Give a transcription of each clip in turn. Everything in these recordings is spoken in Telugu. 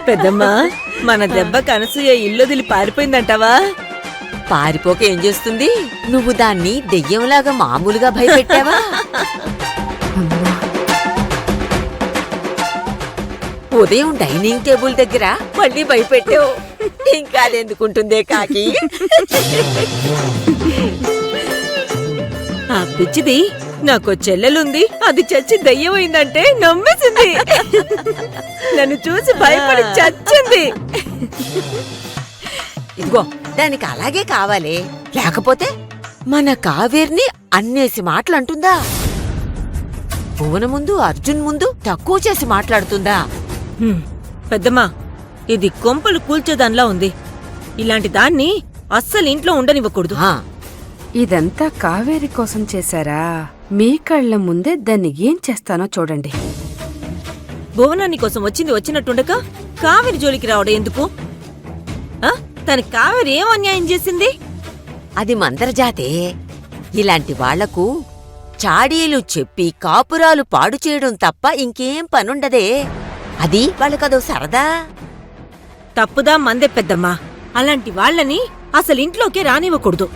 పెద్దమ్మా, మన దెబ్బకి అనసూయ ఇల్లొదిలి పారిపోయిందంటావా? పారిపోక ఏం చేస్తుంది? నువ్వు దాన్ని దెయ్యంలాగా మామూలుగా భయపెట్టావా? ఉదయం డైనింగ్ టేబుల్ దగ్గర మళ్ళీ భయపెట్టావు. ఇంకా అదెందుకుంటుందే కాకి? ఆ పిచ్చిది నాకు చెల్లెలుంది, అది చచ్చి దయ్యమైందంటే నమ్మేసింది. నన్ను చూసి భయపడి చచ్చింది. ఇదిగో దానికి అలాగే కావాలి, లేకపోతే మన కావేరిని అన్నేసి మాటలంటుందా? భువన ముందు అర్జున్ ముందు తక్కువ చేసి మాట్లాడుతుందా? పెద్దమ్మా, ఇది కొంపలు కూల్చేదాన్లా ఉంది. ఇలాంటి దాన్ని అస్సలు ఇంట్లో ఉండనివ్వకూడదు. ఇదంతా కావేరి కోసం చేశారా? మీ కళ్ళ ముందే దాన్ని ఏం చేస్తానో చూడండి. భువనాన్ని కోసం వచ్చింది వచ్చినట్టుండక కావేరి జోలికి రావడం ఎందుకు? తన కావేరి ఏం అన్యాయం చేసింది? అది మందరజాతే. ఇలాంటి వాళ్లకు చాడీలు చెప్పి కాపురాలు పాడు చేయడం తప్ప ఇంకేం పనుండదే. అది వాళ్ళకదో సరదా. తప్పుదా మందే పెద్దమ్మా. అలాంటి వాళ్ళని అసలు ఇంట్లోకే రానివ్వకూడదు.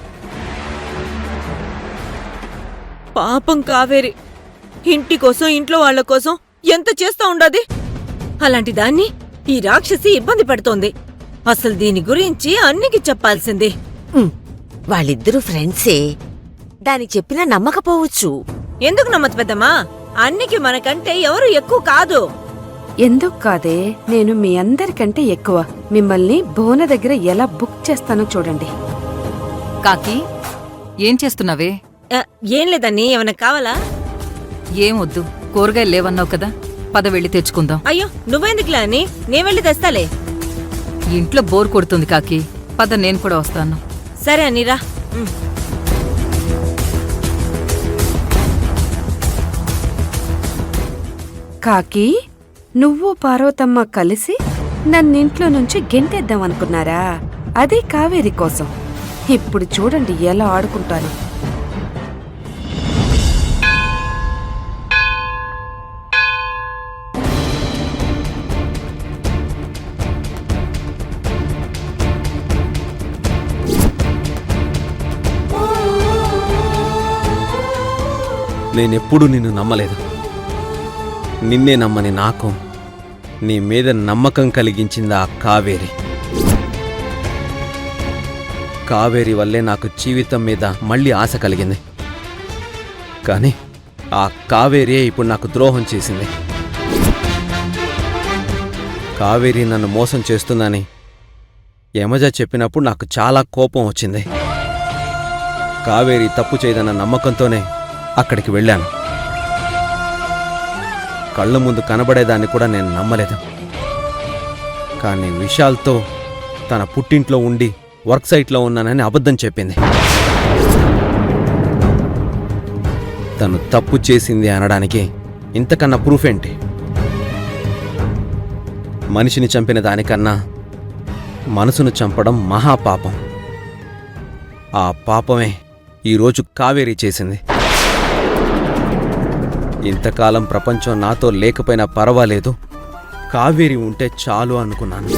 పాపం కావేరి ఇంటి కోసం ఇంట్లో వాళ్ల కోసం ఎంత చేస్తా ఉండది. అలాంటి దాన్ని ఈ రాక్షసి ఇబ్బంది పెడుతోంది. అసలు దీని గురించి అన్నికి చెప్పాల్సింది. వాళ్ళిద్దరూ ఫ్రెండ్సే, దానికి చెప్పినా నమ్మకపోవచ్చు. ఎందుకు నమ్మదు పెద్దమ్మా? అన్నికి మనకంటే ఎవరు ఎక్కువ కాదు. ఎందుకు కాదే, నేను మీ అందరికంటే ఎక్కువ. మిమ్మల్ని భువన దగ్గర ఎలా బుక్ చేస్తానో చూడండి. కాకి, ఏం చేస్తున్నావే? ఏం లేదని, ఏమన్నా కావాలా? ఏం వద్దు, కూరగాయలు లేవన్నావు కదా, పద వెళ్ళి తెచ్చుకుందాం. అయ్యో, నువ్వెందుకులా అని నే వెళ్ళి తెస్తాలే. ఇంట్లో బోర్ కొడుతుంది కాకి, పద నేను కూడా వస్తాను. సరే అనిరా. కాకి, నువ్వు పార్వతమ్మ కలిసి నన్నింట్లో నుంచి గెంటేద్దామనుకున్నారా? అదే కావేరి కోసం. ఇప్పుడు చూడండి ఎలా ఆడుకుంటాను. నేనెప్పుడు నిన్ను నమ్మలేదు. నిన్నే నమ్మని నాకు నీ మీద నమ్మకం కలిగించింది ఆ కావేరి. కావేరి వల్లే నాకు జీవితం మీద మళ్ళీ ఆశ కలిగింది. కానీ ఆ కావేరియే ఇప్పుడు నాకు ద్రోహం చేసింది. కావేరి నన్ను మోసం చేస్తుందని యమజ చెప్పినప్పుడు నాకు చాలా కోపం వచ్చింది. కావేరి తప్పు చేయదన్న నమ్మకంతోనే అక్కడికి వెళ్ళాను. కళ్ళ ముందు కనబడేదాన్ని కూడా నేను నమ్మలేదు. కానీ విశాల్తో తన పుట్టింట్లో ఉండి వర్క్ సైట్లో ఉన్నానని అబద్ధం చెప్పింది. తను తప్పు చేసింది అనడానికి ఇంతకన్నా ప్రూఫ్ ఏంటి? మనిషిని చంపిన దానికన్నా మనసును చంపడం మహాపాపం. ఆ పాపమే ఈరోజు కావేరి చేసింది. ఇంతకాలం ప్రపంచం నాతో లేకపోయినా పర్వాలేదు, కావేరి ఉంటే చాలు అనుకున్నాను.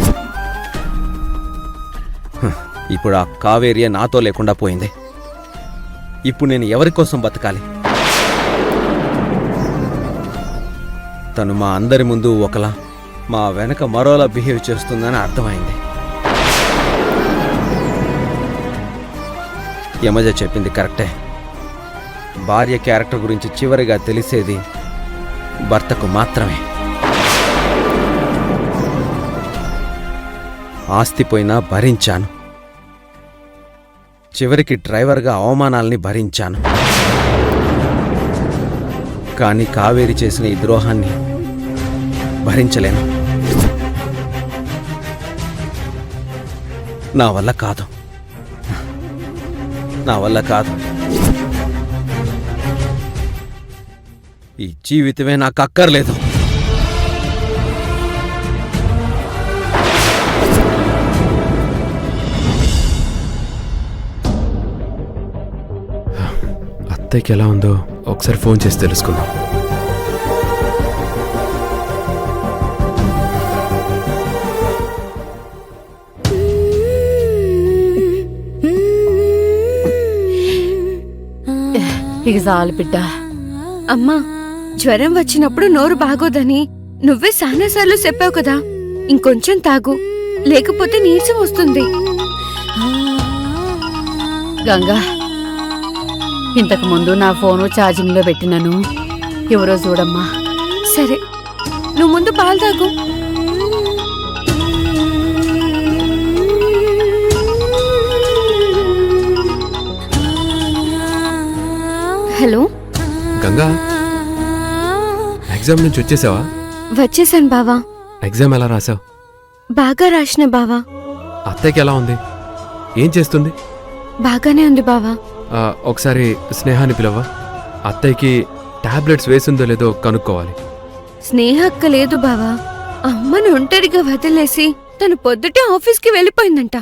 ఇప్పుడు ఆ కావేరియే నాతో లేకుండా పోయింది. ఇప్పుడు నేను ఎవరి కోసం బతకాలి? తను మా అందరి ముందు ఒకలా, మా వెనక మరోలా బిహేవ్ చేస్తుందని అర్థమైంది. యమజ చెప్పింది కరెక్టే. భార్య క్యారెక్టర్ గురించి చివరిగా తెలిసేది భర్తకు మాత్రమే. ఆస్తిపోయినా భరించాను, చివరికి డ్రైవర్గా అవమానాల్ని భరించాను. కానీ కావేరి చేసిన ఈ ద్రోహాన్ని భరించలేను. నా వల్ల కాదు, నా వల్ల కాదు. ఈ జీవితమే నాకు అక్కర్లేదు. అత్తయ్యకి ఎలా ఉందో ఒకసారి ఫోన్ చేసి తెలుసుకుందాం. ఇక చాలు బిడ్డ. అమ్మా, జ్వరం వచ్చినప్పుడు నోరు బాగోదని నువ్వే చాలాసార్లు చెప్పావు కదా. ఇంకొంచెం తాగు, లేకపోతే నీరసం వస్తుంది. గంగా, ఇంతకు ముందు నా ఫోను ఛార్జింగ్ లో పెట్టినాను, ఎవరో చూడమ్మా. సరే, నువ్వు ముందు పాలు తాగు. హలో గంగా, ఎగ్జామ్ నుంచి వచ్చేసావా? వచ్చేసాను బావా. ఎగ్జామ్ ఎలా రాసావు? బాగా రాసిన బావా. అత్తయ్యకి ఎలా ఉంది? ఏం చేస్తుంది? బాగానే ఉంది బావా. ఒకసారి స్నేహాన్ని పిలవా. అత్తయ్యకి టాబ్లెట్స్ వేసిందో లేదో కనుక్కోవాలి. స్నేహ అక్క లేదు బావా. అమ్మను ఒంటరిగా వదిలేసి తను పొద్దుటే ఆఫీస్కి వెళ్ళిపోయిందంట.